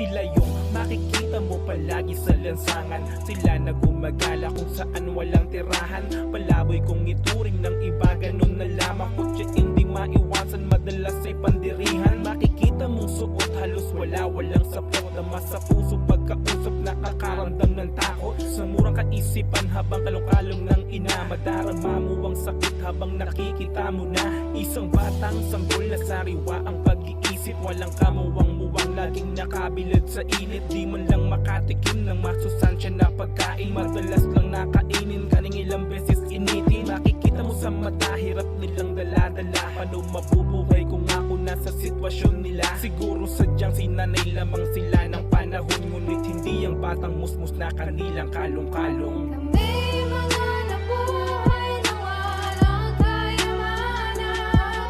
nila yung makikita mo palagi sa lansangan. Sila na gumagala kung saan walang tirahan. Palaboy kung ituring ng iba, ganun na lamang. Kutya hindi maiwasan, madalas ay pandirihan. Makikita mong suot, halos walang sapot. Dama sa puso pagkausap, nakakaramdam ng takot. Sa murang kaisipan habang kalong-kalong ng ina, madarama mo ang sakit habang nakikita mo na isang batang sanggol na sariwa ang pag-iisip. Walang kamuwang-muwang, laging nakabilad sa init. Di man lang makatikim ng masustansya na pagkain. Madalas lang nakainin, kaning ilang beses initin. Makikita mo sa mata, hirap nilang dala-dala. Paano mabubuhay kung ako nasa sitwasyon nila? Siguro sadyang sinanay lamang sila ng panahon, ngunit hindi ang batang musmus na kanilang kalong-kalong. May mga nabuhay na walang kayamanan,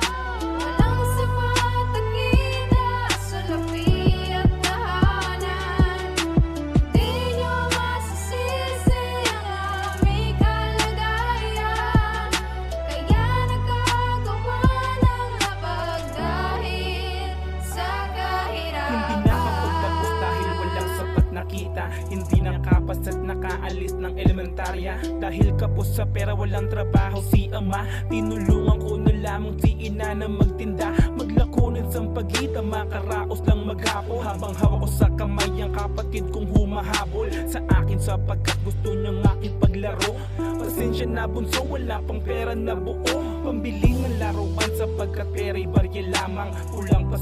walang sapat na kita sa lapi at tahanan. Di nyo masisisi ang aming kalagayan, kaya nagagawa ng labag dahil sa kahirapan. Hindi nakapagtapos dahil walang sapat na kita. Hindi nakapas at nakaalis ng elementarya. Dahil kapos sa pera, walang trabaho si ama. Tinulungan ko na lamang si ina na magtinda. Maglakonin sa pagita, makaraos lang maghapo. Habang hawak ko sa kamay ang kapatid kong humahabol sa akin sapagkat gusto niyang makipaglaro. Pasensya na bunso, wala pang pera na buo pambili ng laruan sapagkat pera'y barya lamang. Kulang pa